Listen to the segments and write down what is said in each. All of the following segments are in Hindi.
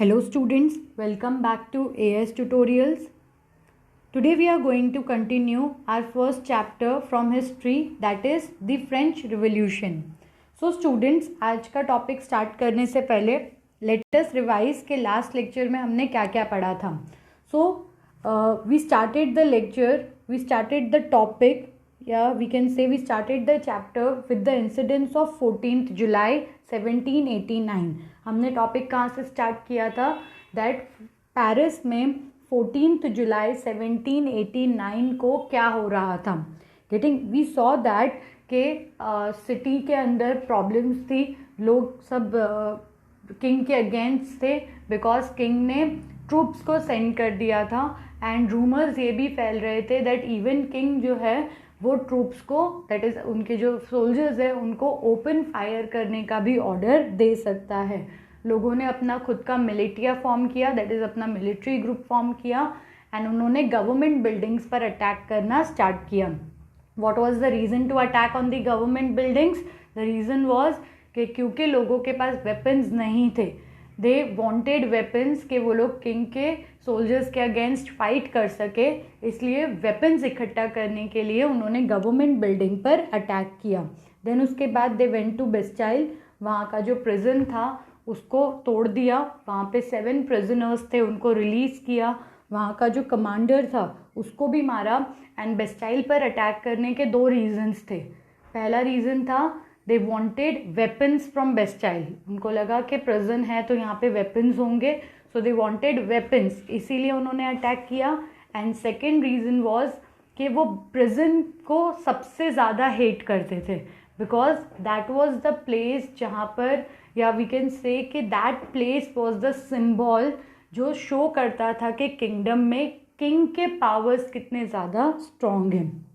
Hello students, welcome back to AS Tutorials. Today we are going to continue our first chapter from history, that is the French Revolution. So students, आज का टॉपिक स्टार्ट करने से पहले लेट अस रिवाइज के लास्ट लेक्चर में हमने क्या क्या पढ़ा था. So we started the lecture, we started the topic, we can say we started the chapter with the incidents of 14th July 1789. हमने टॉपिक कहाँ से स्टार्ट किया था, दैट पेरिस में 14th जुलाई 1789 को क्या हो रहा था. गेटिंग वी सॉ दैट के सिटी के अंदर प्रॉब्लम्स थी, लोग सब किंग के अगेंस्ट थे बिकॉज किंग ने ट्रूप्स को सेंड कर दिया था. एंड रूमर्स ये भी फैल रहे थे दैट इवन किंग जो है वो ट्रूप्स को, दैट इज़ उनके जो सोल्जर्स है उनको ओपन फायर करने का भी ऑर्डर दे सकता है. लोगों ने अपना खुद का मिलिटिया फॉर्म किया, दैट इज़ अपना मिलिट्री ग्रुप फॉर्म किया एंड उन्होंने गवर्नमेंट बिल्डिंग्स पर अटैक करना स्टार्ट किया. What was the reason to attack on the government buildings? The reason was कि क्योंकि लोगों के पास वेपन्स नहीं थे, दे वॉन्टेड वेपन्स कि वो लोग किंग के सोल्जर्स के अगेंस्ट फाइट कर सके, इसलिए वेपन्स इकट्ठा करने के लिए उन्होंने गवर्नमेंट बिल्डिंग पर अटैक किया. देन उसके बाद दे वेंट टू बेस्टाइल, वहाँ का जो प्रिजन था उसको तोड़ दिया, वहाँ पे 7 प्रिजनर्स थे उनको रिलीज़ किया, वहाँ का जो कमांडर था उसको भी मारा. एंड बेस्टाइल पर अटैक करने के 2 रीजंस थे. पहला रीज़न था they wanted weapons from Bastille, उनको लगा कि प्रिजन है तो यहाँ पे वेपन्स होंगे, सो दे वॉन्टेड वेपन्स, इसीलिए उन्होंने अटैक किया. एंड सेकेंड रीज़न वॉज कि वो प्रिजन को सबसे ज़्यादा हेट करते थे because that was the place जहाँ पर, या वी कैन से कि that place was the symbol जो शो करता था कि किंगडम में किंग के पावर्स कितने ज़्यादा स्ट्रॉन्ग हैं.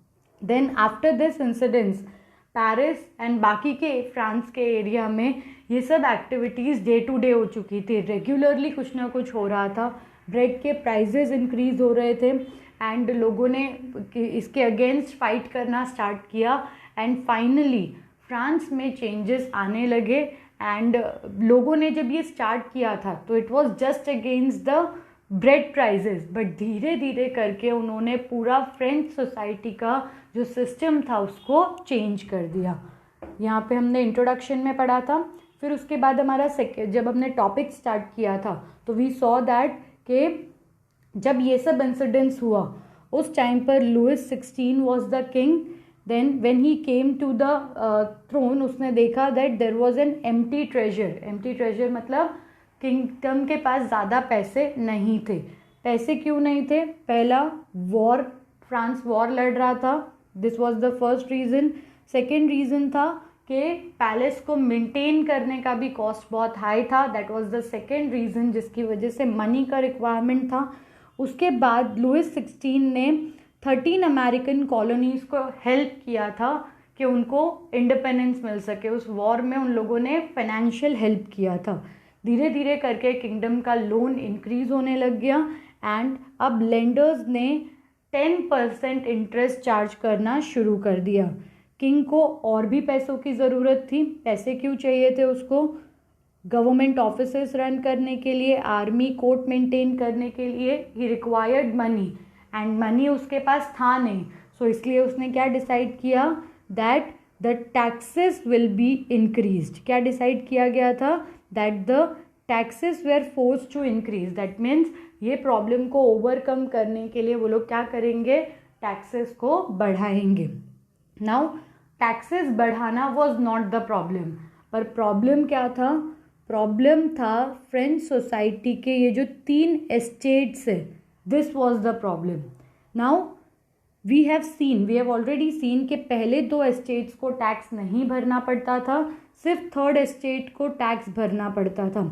Then after this incidents Paris and बाकी के फ्रांस के एरिया में ये सब एक्टिविटीज़ डे टू डे हो चुकी थी. रेगुलरली कुछ ना कुछ हो रहा था, ब्रेड के प्राइजेस इंक्रीज हो रहे थे एंड लोगों ने इसके अगेंस्ट फाइट करना स्टार्ट किया. एंड फाइनली फ्रांस में चेंजेस आने लगे एंड लोगों ने जब ये स्टार्ट किया था तो it was just against the bread prices, but धीरे धीरे करके उन्होंने पूरा फ्रेंच सोसाइटी का जो सिस्टम था उसको चेंज कर दिया. यहाँ पे हमने इंट्रोडक्शन में पढ़ा था. फिर उसके बाद हमारा जब हमने टॉपिक स्टार्ट किया था तो वी सॉ दैट कि जब ये सब इंसिडेंट्स हुआ उस टाइम पर Louis 16 was the king. Then when he came to the throne उसने देखा that there was an empty treasure. Empty treasure मतलब किंगडम के पास ज़्यादा पैसे नहीं थे. पैसे क्यों नहीं थे? पहला, वॉर, फ्रांस वॉर लड़ रहा था, this was the first reason. Second reason था कि पैलेस को मेंटेन करने का भी कॉस्ट बहुत हाई था, that was the second reason जिसकी वजह से मनी का रिक्वायरमेंट था. उसके बाद लुइस 16 ने 13 अमेरिकन कॉलोनीज़ को हेल्प किया था कि उनको इंडिपेंडेंस मिल सके. उस वॉर में उन लोगों ने फाइनेंशियल हेल्प किया था. धीरे धीरे करके किंगडम का लोन इंक्रीज होने लग गया एंड अब लेंडर्स ने 10% इंटरेस्ट चार्ज करना शुरू कर दिया. किंग को और भी पैसों की ज़रूरत थी. पैसे क्यों चाहिए थे उसको? गवर्नमेंट ऑफिसेस रन करने के लिए, आर्मी कोर्ट मेंटेन करने के लिए ही रिक्वायर्ड मनी एंड मनी उसके पास था नहीं. सो इसलिए उसने क्या डिसाइड किया that the taxes will be increased. क्या डिसाइड किया गया था? That the taxes were force to increase. That means ये प्रॉब्लम को ओवरकम करने के लिए वो लोग क्या करेंगे? टैक्सेस को बढ़ाएंगे. नाउ टैक्सेस बढ़ाना वॉज नॉट द प्रॉब्लम, पर प्रॉब्लम क्या था? प्रॉब्लम था फ्रेंच सोसाइटी के ये जो 3 एस्टेट्स है, this was the problem. Now we have already seen कि पहले 2 एस्टेट्स को टैक्स नहीं भरना पड़ता था, सिर्फ 3rd एस्टेट को टैक्स भरना पड़ता था.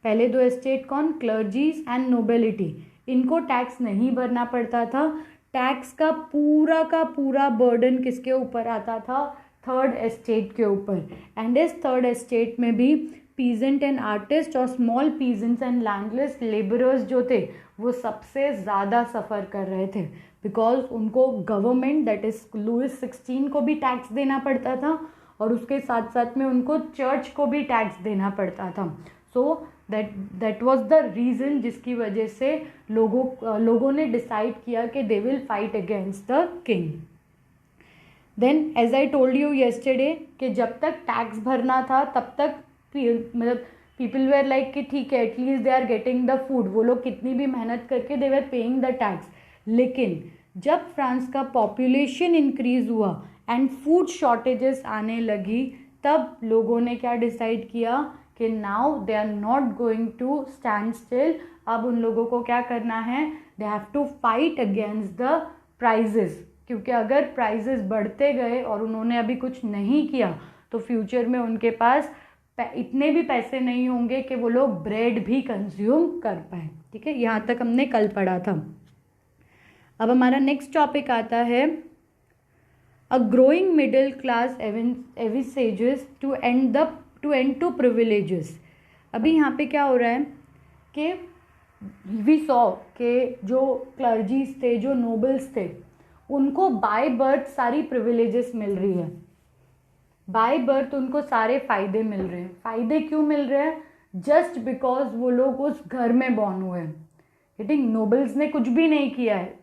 पहले 2 एस्टेट कौन? क्लर्जीज एंड नोबेलिटी. इनको टैक्स नहीं भरना पड़ता था. टैक्स का पूरा बर्डन किसके ऊपर आता था? 3rd एस्टेट के ऊपर. एंड इस 3rd एस्टेट में भी पीजेंट एंड आर्टिस्ट और small peasants and landless labourers जो थे वो सबसे ज़्यादा सफ़र कर रहे थे बिकॉज उनको गवर्नमेंट, दैट इज़ लुइस 16 को भी टैक्स देना पड़ता था और उसके साथ साथ में उनको चर्च को भी टैक्स देना पड़ता था. So that was the reason जिसकी वजह से लोगों ने डिसाइड किया कि they will fight against the king. Then as I told you yesterday कि जब तक टैक्स भरना था तब तक मतलब पीपल वेयर लाइक कि ठीक है at least they are getting the food. वो लोग कितनी भी मेहनत करके they were paying the tax. लेकिन जब फ्रांस का पॉपुलेशन इंक्रीज हुआ एंड फूड शॉर्टेजेस आने लगी तब लोगों ने क्या डिसाइड किया कि now they are not going to stand still. अब उन लोगों को क्या करना है, they have to fight against the prices. क्योंकि अगर प्राइजेस बढ़ते गए और उन्होंने अभी कुछ नहीं किया तो फ्यूचर में उनके पास इतने भी पैसे नहीं होंगे कि वो लोग ब्रेड भी कंज्यूम कर पाए. ठीक है, यहाँ तक हमने कल पढ़ा था. अब हमारा नेक्स्ट टॉपिक आता है a growing middle class envisages to end to privileges. अभी यहाँ पे क्या हो रहा है कि वी सॉ के जो क्लर्जीज थे, जो नोबल्स थे, उनको बाय बर्थ सारी प्रिविलेजेस मिल रही है. बाय बर्थ उनको सारे फायदे मिल रहे हैं. फायदे क्यों मिल रहे हैं? जस्ट बिकॉज वो लोग उस घर में बॉर्न हुए हैं. ठीक, नोबल्स ने कुछ भी नहीं किया है.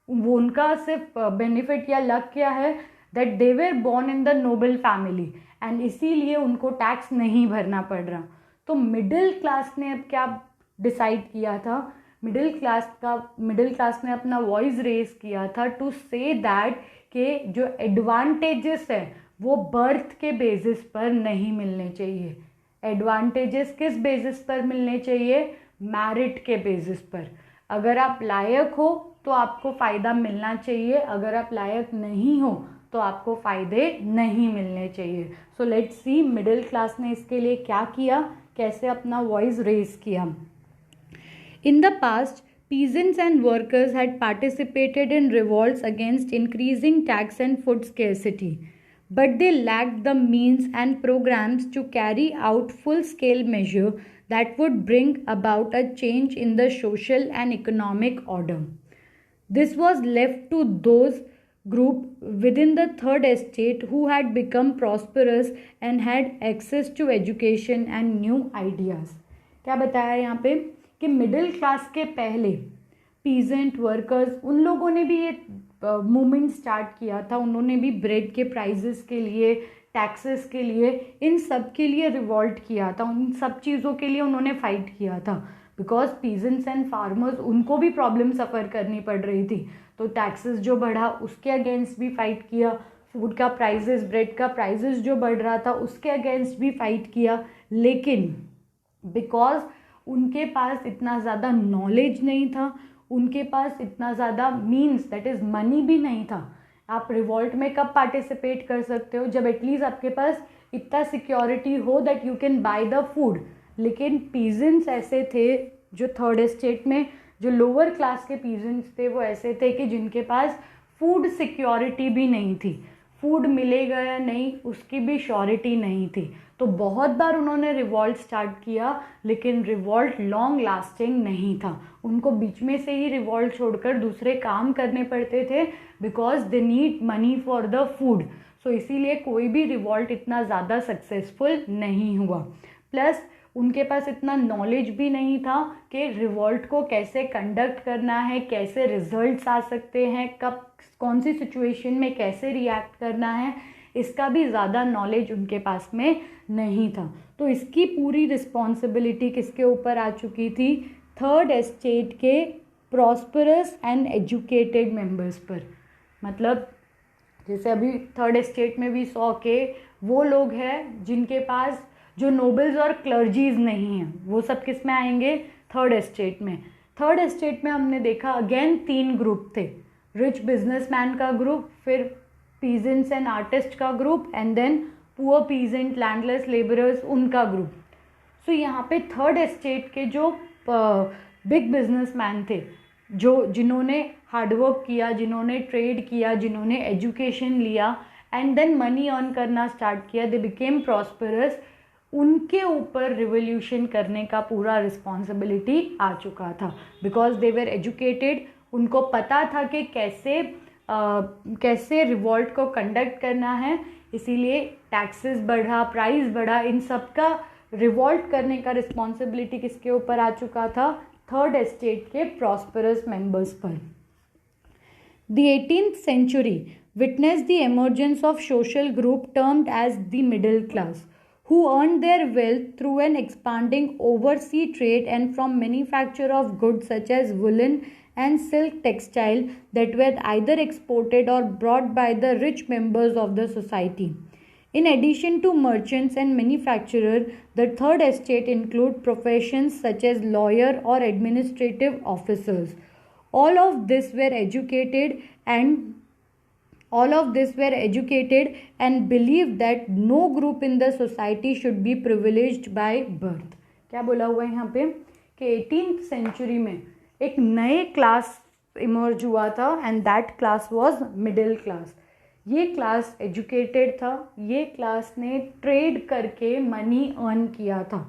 वो उनका सिर्फ बेनिफिट या लक क्या है that they were born in the Nobel family and इसीलिए उनको टैक्स नहीं भरना पड़ रहा. तो मिडिल क्लास ने अब क्या डिसाइड किया था, मिडिल क्लास ने अपना वॉइस रेज किया था टू से दैट के जो एडवांटेजेस है वो बर्थ के बेसिस पर नहीं मिलने चाहिए. एडवांटेजेस किस बेसिस पर मिलने चाहिए? मैरिट के बेसिस पर. अगर आप लायक हो तो आपको फ़ायदा मिलना चाहिए, अगर आप लायक नहीं हो तो आपको फ़ायदे नहीं मिलने चाहिए. So let's see middle class ने इसके लिए क्या किया, कैसे अपना वॉइस रेज किया. In the past peasants and workers had participated in revolts against increasing tax and food scarcity, but they lacked the means and programs to carry out full-scale measures that would bring about a change in the social and economic order. This was left to those group within the third estate who had become prosperous and had access to education and new ideas. क्या बताया यहाँ पे कि मिडिल क्लास के पहले पीजेंट वर्कर्स, उन लोगों ने भी ये मूवमेंट स्टार्ट किया था. उन्होंने भी ब्रेड के प्राइजेस के लिए, टैक्सेस के लिए, इन सब के लिए रिवॉल्ट किया था. उन सब चीज़ों के लिए उन्होंने फाइट किया था बिकॉज पीजेंट्स एंड फार्मर्स उनको भी प्रॉब्लम सफ़र करनी पड़ रही थी. तो टैक्सेस जो बढ़ा उसके अगेंस्ट भी फाइट किया. फूड का प्राइजेस, ब्रेड का प्राइजेस जो बढ़ रहा था उसके अगेंस्ट भी फाइट किया. लेकिन बिकॉज उनके पास इतना ज़्यादा नॉलेज नहीं था, उनके पास इतना ज़्यादा मीन्स दैट इज़ मनी भी नहीं था. आप रिवॉल्ट में कब पार्टिसिपेट कर सकते हो? जब एटलीस्ट आपके पास इतना सिक्योरिटी हो that you can by the food. लेकिन पीजेंट्स ऐसे थे जो थर्ड एस्टेट में, जो लोअर क्लास के पीजेंट्स थे वो ऐसे थे कि जिनके पास फूड सिक्योरिटी भी नहीं थी. फूड मिलेगा या नहीं उसकी भी श्योरिटी नहीं थी. तो बहुत बार उन्होंने रिवॉल्ट स्टार्ट किया लेकिन रिवॉल्ट लॉन्ग लास्टिंग नहीं था. उनको बीच में से ही रिवॉल्ट छोड़कर दूसरे काम करने पड़ते थे because they need money for the food. So इसीलिए कोई भी रिवॉल्ट इतना ज़्यादा सक्सेसफुल नहीं हुआ. प्लस उनके पास इतना नॉलेज भी नहीं था कि रिवॉल्ट को कैसे कंडक्ट करना है, कैसे रिजल्ट्स आ सकते हैं, कब कौन सी सिचुएशन में कैसे रिएक्ट करना है, इसका भी ज़्यादा नॉलेज उनके पास में नहीं था. तो इसकी पूरी रिस्पॉन्सिबिलिटी किसके ऊपर आ चुकी थी? थर्ड एस्टेट के प्रॉस्परस एंड एजुकेटेड मेंबर्स पर. मतलब जैसे अभी थर्ड एस्टेट में भी सौ के वो लोग हैं जिनके पास जो नोबल्स और क्लर्जीज नहीं हैं, वो सब किस में आएंगे? थर्ड एस्टेट में. थर्ड एस्टेट में हमने देखा अगेन 3 ग्रुप थे. रिच बिजनेसमैन का ग्रुप, फिर पीजेंट्स एंड आर्टिस्ट का group, and then poor peasant landless labourers उनका ग्रुप. सो यहाँ पे थर्ड एस्टेट के जो बिग बिजनेसमैन थे, जिन्होंने हार्डवर्क किया, जिन्होंने ट्रेड किया, जिन्होंने एजुकेशन लिया एंड देन मनी अर्न करना स्टार्ट किया, दे बिकेम प्रॉस्परस, उनके ऊपर रिवोल्यूशन करने का पूरा रिस्पॉन्सिबिलिटी आ चुका था बिकॉज दे वेर एजुकेटेड. उनको पता था कि कैसे रिवॉल्ट को कंडक्ट करना है. इसीलिए टैक्सेस बढ़ा, प्राइस बढ़ा, इन सब का रिवॉल्ट करने का रिस्पॉन्सिबिलिटी किसके ऊपर आ चुका था? थर्ड एस्टेट के प्रॉस्परस मेंबर्स पर। The 18th century witnessed the emergence of social group termed as the middle class, who earned their wealth through an expanding overseas trade and from manufacture of goods such as woolen and silk textile that were either exported or brought by the rich members of the society. In addition to merchants and manufacturers, the third estate include professions such as lawyer or administrative officers. All of this were educated and believed that no group in the society should be privileged by birth. क्या बोला हुआ है यहाँ पे कि 18th सेंचुरी में एक नए क्लास इमर्ज हुआ था and that class was middle class. ये क्लास एजुकेटेड था, ये क्लास ने ट्रेड करके मनी अर्न किया था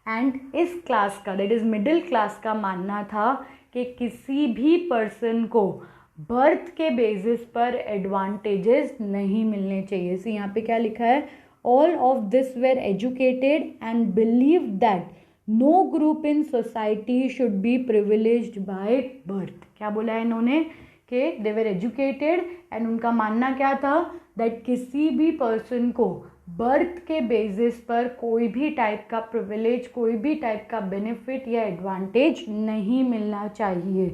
एंड इस क्लास का दैट इज मिडिल क्लास का मानना था कि किसी भी पर्सन को बर्थ के बेसिस पर एडवांटेजेस नहीं मिलने चाहिए. सी यहाँ पे क्या लिखा है? All of this were educated and believe that no group in society should be privileged by birth. क्या बोला है इन्होंने? कि दे वेर एजुकेटेड एंड उनका मानना क्या था? दैट किसी भी पर्सन को बर्थ के बेसिस पर कोई भी टाइप का प्रिविलेज, कोई भी टाइप का बेनिफिट या एडवांटेज नहीं मिलना चाहिए.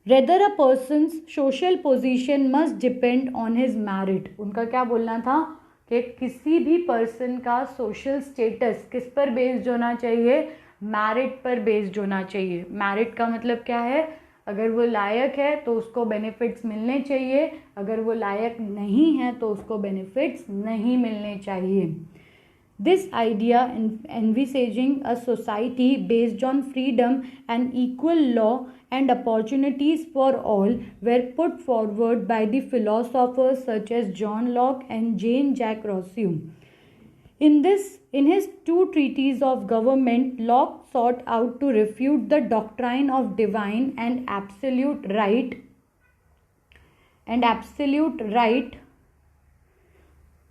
Rather a persons social position must depend on his merit. उनका क्या बोलना था कि किसी भी पर्सन का सोशल स्टेटस किस पर बेस्ड होना चाहिए? मैरिट पर बेस्ड होना चाहिए. मैरिट का मतलब क्या है? अगर वो लायक है तो उसको बेनिफिट्स मिलने चाहिए, अगर वो लायक नहीं है तो उसको बेनिफिट्स नहीं मिलने चाहिए. This idea envisaging a society based on freedom and equal law and opportunities for all were put forward by the philosophers such as John Locke and Jean-Jacques Rousseau. In his two treatises of government, Locke sought out to refute the doctrine of divine and absolute right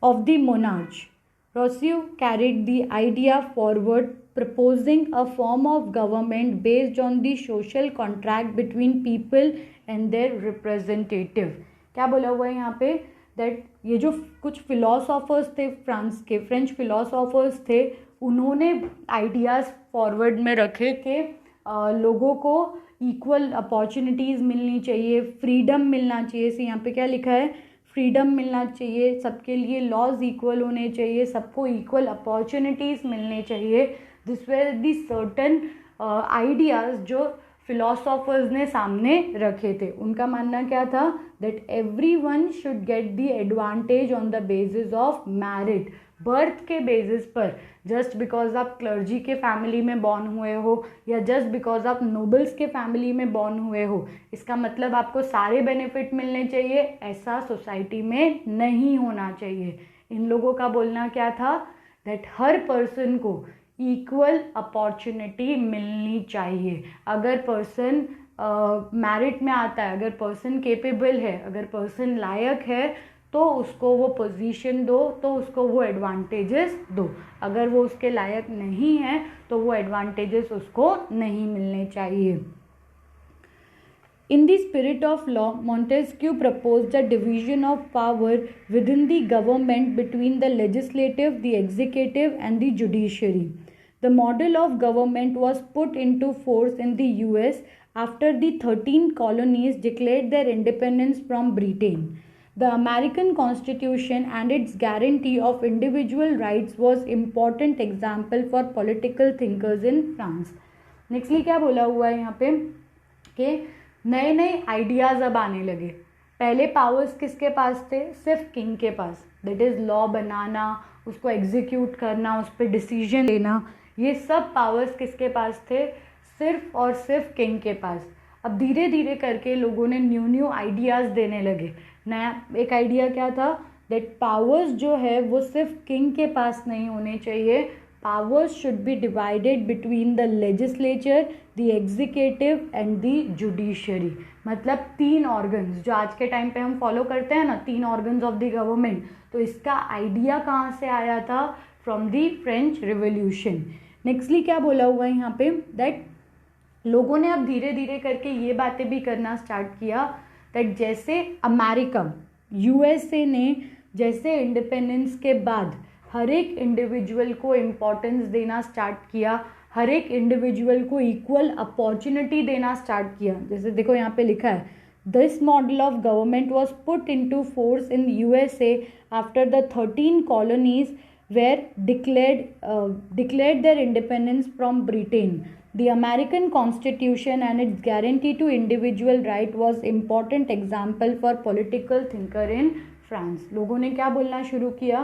of the monarch. Rousseau carried the idea forward, proposing a form of government based on the social contract between people and their representative. क्या बोला हुआ है यहाँ पे? दैट ये जो कुछ फिलोसोफर्स थे फ्रेंच फिलोसोफर्स थे, उन्होंने आइडियाज़ फॉरवर्ड में रखे कि लोगों को इक्वल अपॉर्चुनिटीज़ मिलनी चाहिए, फ्रीडम मिलना चाहिए. से यहाँ पे क्या लिखा है? फ्रीडम मिलना चाहिए, सबके लिए लॉज इक्वल होने चाहिए, सबको इक्वल अपॉर्चुनिटीज़ मिलने चाहिए. This were the certain ideas जो फिलोसोफर्स ने सामने रखे थे. उनका मानना क्या था? That everyone should get the advantage on the basis of merit. Birth के बेसिस पर, जस्ट बिकॉज आप क्लर्जी के फैमिली में बॉर्न हुए हो या जस्ट बिकॉज आप नोबल्स के फैमिली में बॉर्न हुए हो, इसका मतलब आपको सारे बेनिफिट मिलने चाहिए, ऐसा सोसाइटी में नहीं होना चाहिए. इन लोगों का बोलना क्या था? दैट हर पर्सन को इक्वल अपॉर्चुनिटी मिलनी चाहिए. अगर पर्सन मैरिट में आता है, अगर पर्सन केपेबल है, अगर पर्सन लायक है तो उसको वो पोजीशन दो, तो उसको वो एडवांटेजेस दो. अगर वो उसके लायक नहीं है तो वो एडवांटेजेस उसको नहीं मिलने चाहिए. In the spirit of law, Montesquieu proposed a division of power within the government between the legislative, the executive, and the judiciary. The model of government was put into force in the US after the 13 colonies declared their independence from Britain. The American Constitution and its guarantee of individual rights was important example for political thinkers in France. Nextly क्या बोला हुआ है यहाँ पे कि नए नए आइडियाज़ अब आने लगे. पहले पावर्स किसके पास थे? सिर्फ किंग के पास. दैट इज़ लॉ बनाना, उसको एग्जीक्यूट करना, उस पर डिसीजन लेना, ये सब पावर्स किसके पास थे? सिर्फ और सिर्फ किंग के पास. अब धीरे धीरे करके लोगों ने न्यू आइडियाज़ देने लगे. नया एक आइडिया क्या था? दैट पावर्स जो है वो सिर्फ किंग के पास नहीं होने चाहिए. Powers should be divided between the legislature, the executive and the judiciary. मतलब 3 ऑर्गन्स जो आज के टाइम पे हम फॉलो करते हैं ना, 3 ऑर्गन्स ऑफ द गवर्नमेंट. तो इसका आइडिया कहाँ से आया था? From the French revolution. Nextly क्या बोला हुआ है यहाँ पे, दैट लोगों ने अब धीरे धीरे करके ये बातें भी करना स्टार्ट किया दैट जैसे अमेरिका यूएसए ने जैसे इंडिपेंडेंस के बाद हर एक इंडिविजुअल को इम्पोर्टेंस देना स्टार्ट किया, हर एक इंडिविजुअल को इक्वल अपॉर्चुनिटी देना स्टार्ट किया। जैसे देखो यहाँ पे लिखा है, this model of government was put into force in USA after the 13 colonies were declared their independence from Britain. The American Constitution and its guarantee to individual right was important example for political thinker in France. लोगों ने क्या बोलना शुरू किया,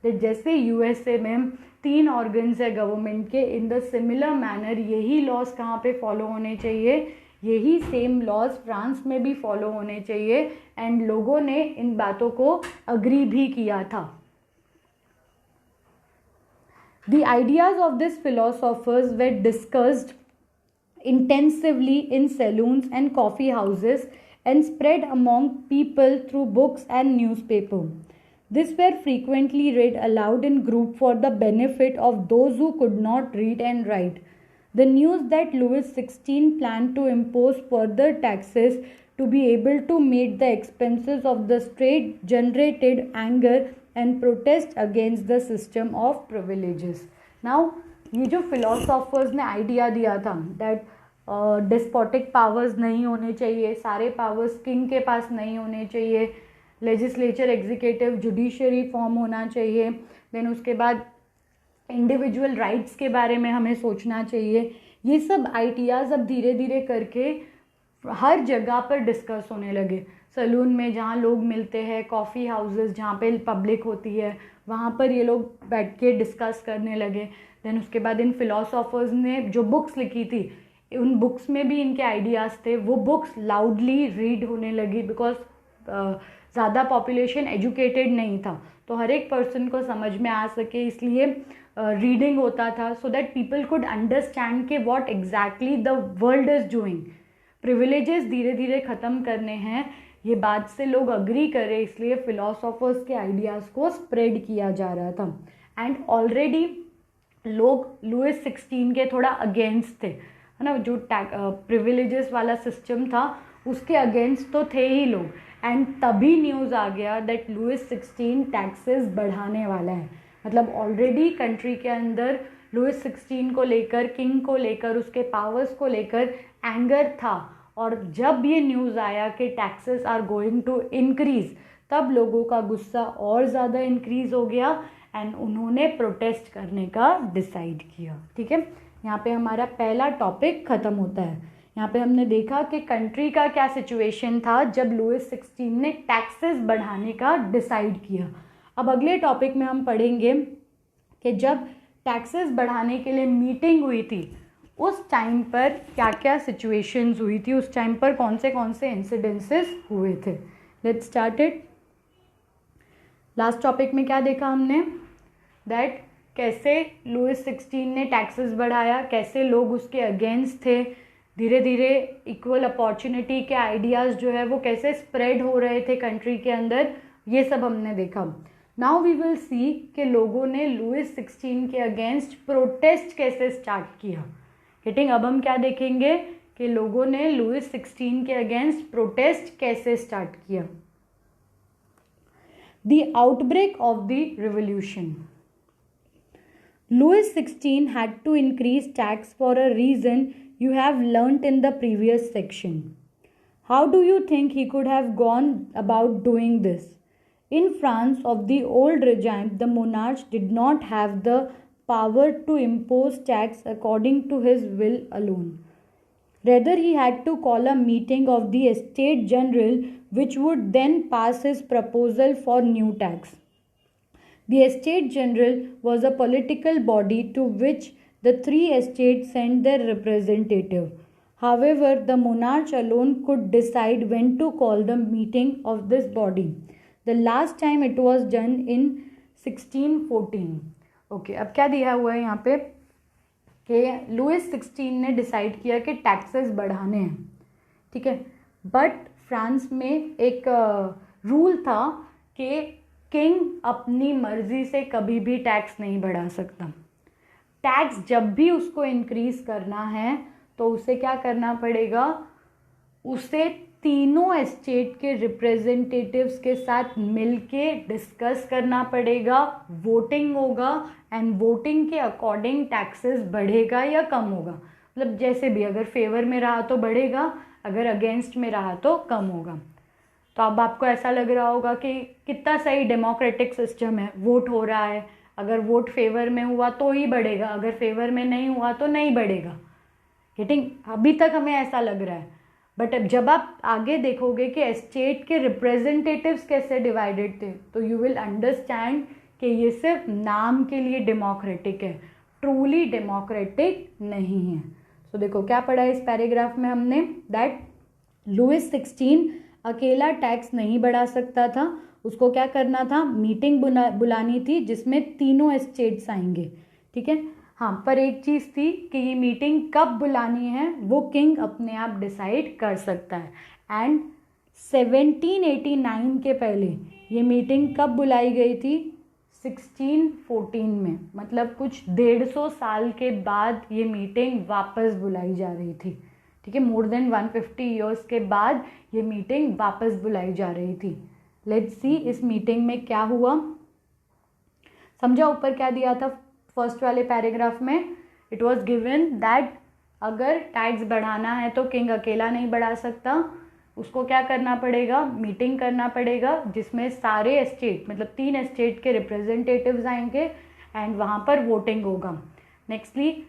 जैसे यूएसए में 3 ऑर्गन्स है गवर्नमेंट के, इन द सिमिलर मैनर यही लॉज कहाँ पे फॉलो होने चाहिए, यही सेम लॉज फ्रांस में भी फॉलो होने चाहिए। एंड लोगों ने इन बातों को अग्री भी किया था। The ideas of these philosophers were discussed intensively in saloons and coffee houses and spread among people through books and newspaper. These were frequently read aloud in group for the benefit of those who could not read and write. The news that Louis XVI planned to impose further taxes to be able to meet the expenses of the state generated anger and protest against the system of privileges. Now ये जो philosophers ने आइडिया दिया था दैट डिस्पोटिक पावर्स नहीं होने चाहिए, सारे पावर्स किंग के पास नहीं होने चाहिए, लेजिस्लेचर एग्जीक्यूटिव जुडिशरी फॉर्म होना चाहिए, देन उसके बाद इंडिविजुअल राइट्स के बारे में हमें सोचना चाहिए, ये सब आइडियाज़ अब धीरे धीरे करके हर जगह पर डिस्कस होने लगे। सैलून में जहाँ लोग मिलते हैं, कॉफ़ी हाउसेस जहाँ पे पब्लिक होती है, वहाँ पर ये लोग बैठ के डिस्कस करने लगे। देन उसके बाद इन फिलोसोफर्स ने जो बुक्स लिखी थी, उन बुक्स में भी इनके आइडियाज़ थे, वो बुक्स लाउडली रीड होने लगी बिकॉज ज़्यादा पॉपुलेशन एजुकेटेड नहीं था, तो हर एक पर्सन को समझ में आ सके इसलिए रीडिंग होता था, so that people could understand के what exactly the world is doing. Privileges धीरे धीरे ख़त्म करने हैं, ये बात से लोग अग्री करें, इसलिए फिलोसोफर्स के आइडियाज़ को स्प्रेड किया जा रहा था। एंड ऑलरेडी लोग लुइस 16 के थोड़ा अगेंस्ट थे, है ना, जो प्रिविलेजेस वाला सिस्टम था उसके अगेंस्ट तो थे ही लोग। एंड तभी न्यूज़ आ गया दैट लुइस 16 टैक्सेस बढ़ाने वाला है। मतलब ऑलरेडी कंट्री के अंदर लुइस 16 को लेकर, किंग को लेकर, उसके पावर्स को लेकर एंगर था, और जब ये न्यूज़ आया कि taxes are going to increase, तब लोगों का गुस्सा और ज़्यादा इंक्रीज़ हो गया एंड उन्होंने प्रोटेस्ट करने का डिसाइड किया। ठीक है, यहाँ पे हमारा पहला टॉपिक ख़त्म होता है। यहाँ पे हमने देखा कि कंट्री का क्या सिचुएशन था जब लुइस 16 ने टैक्सेस बढ़ाने का डिसाइड किया। अब अगले टॉपिक में हम पढ़ेंगे कि जब टैक्सेस बढ़ाने के लिए मीटिंग हुई थी, उस टाइम पर क्या क्या सिचुएशंस हुई थी, उस टाइम पर कौन से इंसिडेंसेस हुए थे। Let's start it. Last topic में क्या देखा हमने, दैट कैसे लुइस 16 ने टैक्सेस बढ़ाया, कैसे लोग उसके अगेंस्ट थे, धीरे धीरे इक्वल अपॉर्चुनिटी के आइडियाज़ जो है वो कैसे स्प्रेड हो रहे थे कंट्री के अंदर, ये सब हमने देखा। नाउ वी विल सी कि लोगों ने लुइस 16 के अगेंस्ट प्रोटेस्ट कैसे स्टार्ट किया। गेटिंग, अब हम क्या देखेंगे कि लोगों ने लुइस 16 के अगेंस्ट प्रोटेस्ट कैसे स्टार्ट किया। The outbreak of the revolution. Louis XVI had to increase tax for a reason you have learnt in the previous section. How do you think he could have gone about doing this? In France of the old regime, the monarch did not have the power to impose tax according to his will alone. Rather, he had to call a meeting of the Estates General, which would then pass his proposal for new tax. The Estates General was a political body to which the 3 estates sent their representative. However, the monarch alone could decide when to call the meeting of this body. The last time it was done in 1614. Okay, अब क्या दिया हुआ है यहाँ पे कि लुइस 16 ने डिसाइड किया कि टैक्सेस बढ़ाने हैं। ठीक है, बट फ्रांस में एक रूल था कि किंग अपनी मर्जी से कभी भी टैक्स नहीं बढ़ा सकता। टैक्स जब भी उसको इंक्रीज करना है तो उसे क्या करना पड़ेगा, उसे तीनों एस्टेट के रिप्रेजेंटेटिव्स के साथ मिलके डिस्कस करना पड़ेगा, वोटिंग होगा एंड वोटिंग के अकॉर्डिंग टैक्सेस बढ़ेगा या कम होगा। मतलब जैसे भी, अगर फेवर में रहा तो बढ़ेगा, अगर अगेंस्ट में रहा तो कम होगा। तो अब आपको ऐसा लग रहा होगा कि कितना सही डेमोक्रेटिक सिस्टम है, वोट हो रहा है, अगर वोट फेवर में हुआ तो ही बढ़ेगा, अगर फेवर में नहीं हुआ तो नहीं बढ़ेगा। गेटिंग, अभी तक हमें ऐसा लग रहा है, बट जब आप आगे देखोगे कि एस्टेट के रिप्रेजेंटेटिव्स कैसे डिवाइडेड थे तो यू विल अंडरस्टैंड कि ये सिर्फ नाम के लिए डेमोक्रेटिक है, ट्रूली डेमोक्रेटिक नहीं है। सो देखो क्या पढ़ा है इस पैराग्राफ में हमने, दैट लुइस 16 अकेला टैक्स नहीं बढ़ा सकता था, उसको क्या करना था, मीटिंग बुलानी थी जिसमें तीनों एस्टेट्स आएंगे, ठीक है। हाँ, पर एक चीज़ थी कि ये मीटिंग कब बुलानी है वो किंग अपने आप डिसाइड कर सकता है। एंड 1789 के पहले ये मीटिंग कब बुलाई गई थी, 1614 में, मतलब कुछ 150 साल के बाद ये मीटिंग वापस बुलाई जा रही थी, ठीक है। मोर देन 150 ईयर्स के बाद ये मीटिंग वापस बुलाई जा रही थी। लेट्स सी इस मीटिंग में क्या हुआ। समझा ऊपर क्या दिया था फर्स्ट वाले पैराग्राफ में, इट वॉज गिवन दैट अगर टैक्स बढ़ाना है तो किंग अकेला नहीं बढ़ा सकता, उसको क्या करना पड़ेगा, मीटिंग करना पड़ेगा जिसमें सारे एस्टेट, मतलब 3 एस्टेट के रिप्रेजेंटेटिव्स आएंगे एंड वहाँ पर वोटिंग होगा। नेक्स्टली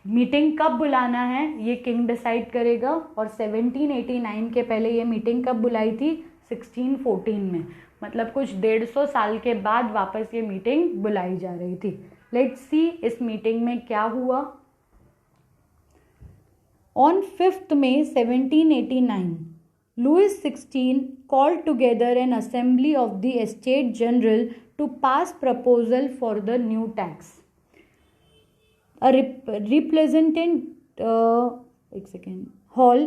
मीटिंग कब बुलाना है ये किंग डिसाइड करेगा, और 1789 के पहले ये मीटिंग कब बुलाई थी, 1614 में, मतलब कुछ 150 साल के बाद वापस ये मीटिंग बुलाई जा रही थी। लेट्स सी इस मीटिंग में क्या हुआ। On 5 May 1789 Louis XVI called together an assembly of the Estate General to pass proposal for the new tax. A representative hall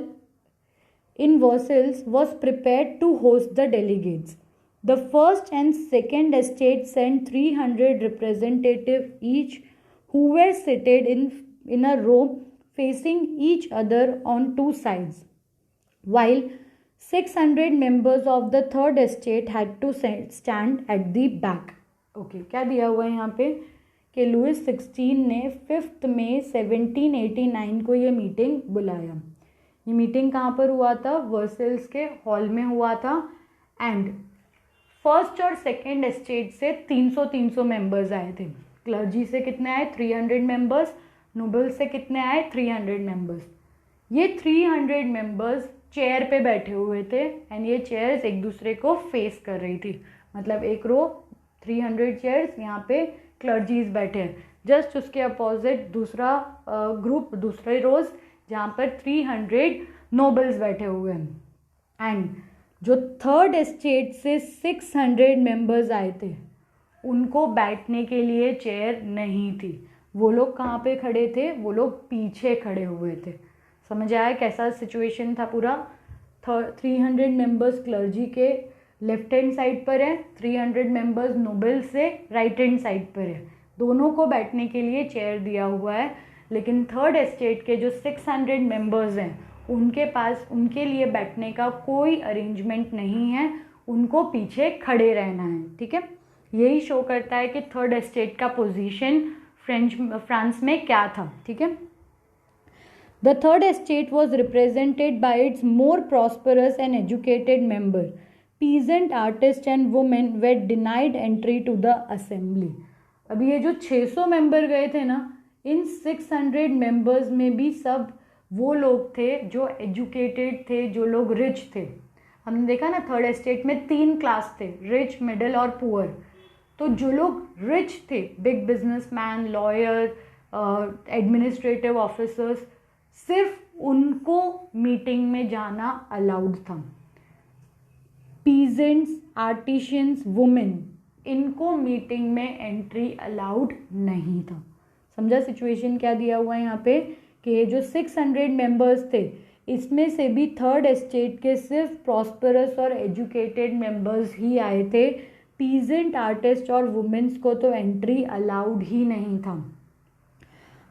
in Versailles was prepared to host the delegates. The first and second estate sent 300 representatives each, who were seated in a row facing each other on 2 sides, while 600 members of the third estate had to stand at the back. Okay, क्या दिया हुआ है यहाँ पे कि लुइस 16 ने 5 मई 1789 को ये मीटिंग बुलाया। ये मीटिंग कहाँ पर हुआ था, वर्सेल्स के हॉल में हुआ था। एंड फर्स्ट और सेकेंड एस्टेट से 300 मेंबर्स आए थे। क्लर्जी से कितने आए, 300 मेंबर्स। नोबल से कितने आए, 300 मेंबर्स। ये 300 मेंबर्स चेयर पे बैठे हुए थे एंड ये चेयर्स एक दूसरे को फेस कर रही थी, मतलब एक रो 300 चेयर्स, यहाँ पे क्लर्जीज बैठे हैं। जस्ट उसके अपोजिट दूसरा ग्रुप, दूसरे रोज जहाँ पर 300 नोबल्स बैठे हुए हैं। एंड जो थर्ड एस्टेट से 600 मेंबर्स आए थे उनको बैठने के लिए चेयर नहीं थी। वो लोग कहाँ पे खड़े थे, वो लोग पीछे खड़े हुए थे। समझ आया कैसा सिचुएशन था पूरा। 300 मेंबर्स क्लर्जी के लेफ्ट हैंड साइड पर है, 300 मेंबर्स नोबल से राइट हैंड साइड पर है। दोनों को बैठने के लिए चेयर दिया हुआ है, लेकिन थर्ड एस्टेट के जो 600 मेंबर्स हैं उनके पास उनके लिए बैठने का कोई अरेंजमेंट नहीं है, उनको पीछे खड़े रहना है। ठीक है, यही शो करता है कि थर्ड एस्टेट का पोजीशन फ्रांस में क्या था। ठीक है, The third estate was represented by its more prosperous and educated member. Peasant, artists and women were denied entry to the assembly. अभी ये जो 600 मेंबर गए थे ना, इन 600 मेंबर्स में भी सब वो लोग थे जो एजुकेटेड थे, जो लोग रिच थे। हमने देखा ना थर्ड एस्टेट में 3 क्लास थे, रिच, मिडिल और पुअर। तो जो लोग रिच थे, big businessman, lawyer, administrative officers, सिर्फ उनको मीटिंग में जाना अलाउड था। पीजेंट्स, आर्टिशियंस, वुमेन, इनको मीटिंग में एंट्री अलाउड नहीं था। समझा सिचुएशन क्या दिया हुआ है यहाँ पे कि जो 600 मेंबर्स थे इसमें से भी थर्ड एस्टेट के सिर्फ प्रॉस्परस और एजुकेटेड मेंबर्स ही आए थे, पीजेंट आर्टिस्ट और वुमेन्स को तो एंट्री अलाउड ही नहीं था.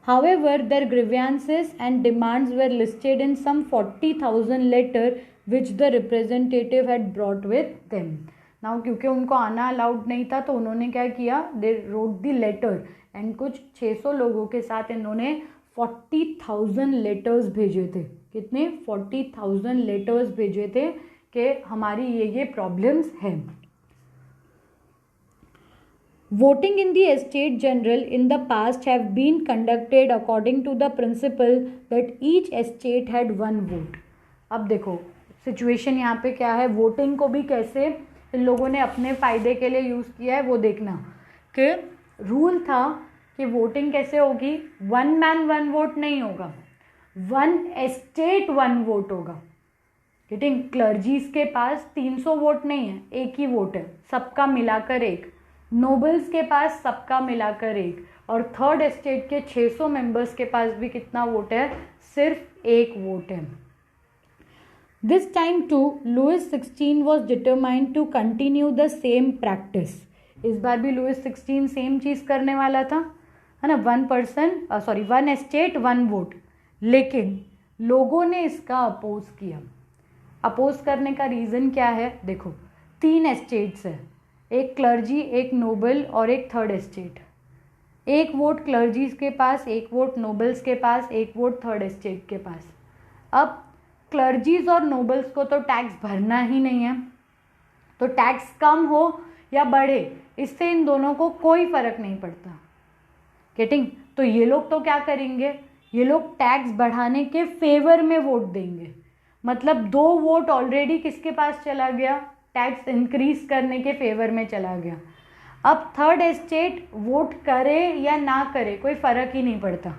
However, their grievances and demands were listed in some 40,000 letter which the representative had brought with them. Now क्योंकि उनको आना अलाउड नहीं था तो उन्होंने क्या किया, they wrote the letter and कुछ 600 लोगों के साथ इन्होंने 40,000 लेटर्स भेजे थे. कितने? 40,000 लेटर्स भेजे थे कि हमारी ये प्रॉब्लम्स हैं. Voting in the Estate General in the past have been conducted according to the principle that each estate had one vote. अब देखो सिचुएशन यहाँ पे क्या है, वोटिंग को भी कैसे इन लोगों ने अपने फ़ायदे के लिए यूज़ किया है वो देखना. कि रूल था कि वोटिंग कैसे होगी, वन मैन वन वोट नहीं होगा, वन एस्टेट वन वोट होगा. गेटिंग? क्लर्जीज के पास 300 वोट नहीं है, एक ही वोट है, सबका मिलाकर एक. नोबल्स के पास सबका मिलाकर एक. और थर्ड एस्टेट के 600 मेंबर्स के पास भी कितना वोट है, सिर्फ एक वोट है. This time too Louis 16 was determined to continue the same practice. इस बार भी लुइस 16 सेम चीज़ करने वाला था, है ना, वन एस्टेट वन वोट. लेकिन लोगों ने इसका अपोज किया. अपोज करने का रीज़न क्या है, देखो 3 एस्टेट्स है, एक क्लर्जी, एक नोबल और एक थर्ड एस्टेट. एक वोट क्लर्जीज के पास, एक वोट नोबल्स के पास, एक वोट थर्ड एस्टेट के पास. अब क्लर्जीज और नोबल्स को तो टैक्स भरना ही नहीं है, तो टैक्स कम हो या बढ़े इससे इन दोनों को कोई फर्क नहीं पड़ता. गेटिंग? तो ये लोग तो क्या करेंगे, ये लोग टैक्स बढ़ाने के फेवर में वोट देंगे. मतलब 2 वोट ऑलरेडी किसके पास चला गया, टैक्स इंक्रीज करने के फेवर में चला गया. अब थर्ड एस्टेट वोट करे या ना करे कोई फ़र्क ही नहीं पड़ता.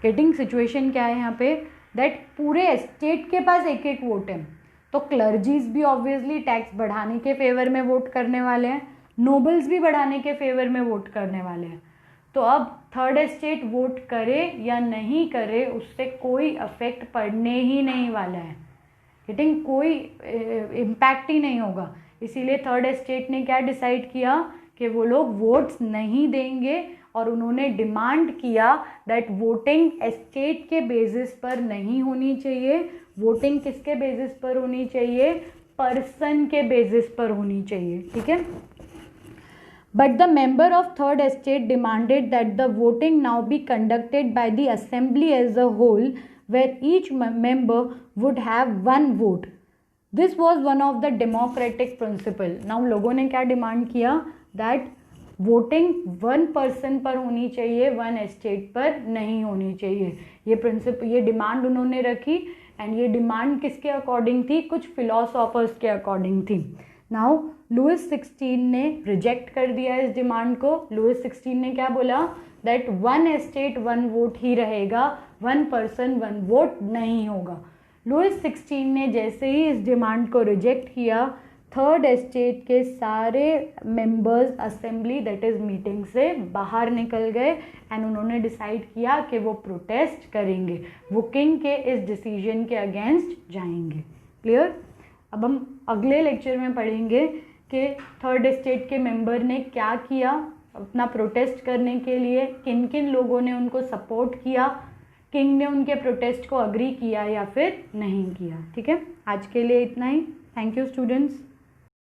गेटिंग? सिचुएशन क्या है यहाँ पे, दैट पूरे एस्टेट के पास एक एक वोट है, तो क्लर्जीज भी ऑब्वियसली टैक्स बढ़ाने के फेवर में वोट करने वाले हैं, नोबल्स भी बढ़ाने के फेवर में वोट करने वाले हैं. तो अब थर्ड एस्टेट वोट करे या नहीं करे उससे कोई अफेक्ट पड़ने ही नहीं वाला है. गेटिंग? कोई इम्पैक्ट ही नहीं होगा. इसीलिए थर्ड एस्टेट ने क्या डिसाइड किया कि वो लोग वोट्स नहीं देंगे और उन्होंने डिमांड किया दैट वोटिंग एस्टेट के बेसिस पर नहीं होनी चाहिए. वोटिंग किसके बेसिस पर होनी चाहिए, पर्सन के बेसिस पर होनी चाहिए. ठीक है. But the member of third estate demanded that the voting now be conducted by the assembly as a whole, where each member would have one vote. This was one of the democratic principle. Now लोगों ने क्या डिमांड किया, that वोटिंग वन पर्सन पर होनी चाहिए, वन एस्टेट पर नहीं होनी चाहिए. ये प्रिंसिपल, ये डिमांड उन्होंने रखी. एंड ये डिमांड किसके अकॉर्डिंग थी, कुछ फिलोसॉफर्स के अकॉर्डिंग थी. नाउ लुइस 16 ने रिजेक्ट कर दिया इस डिमांड को. लुइस 16 ने क्या बोला, that one estate one vote ही रहेगा, वन पर्सन वन वोट नहीं होगा. लुइस 16 ने जैसे ही इस डिमांड को रिजेक्ट किया, थर्ड एस्टेट के सारे members assembly that is meeting से बाहर निकल गए एंड उन्होंने डिसाइड किया कि वो प्रोटेस्ट करेंगे, वो किंग के इस डिसीजन के अगेंस्ट जाएंगे. क्लियर? अब हम अगले लेक्चर में पढ़ेंगे कि थर्ड एस्टेट के मेंबर ने क्या किया अपना प्रोटेस्ट करने के लिए, किन किन लोगों ने उनको सपोर्ट किया, किंग ने उनके प्रोटेस्ट को अग्री किया या फिर नहीं किया. ठीक है, आज के लिए इतना ही. Thank you students.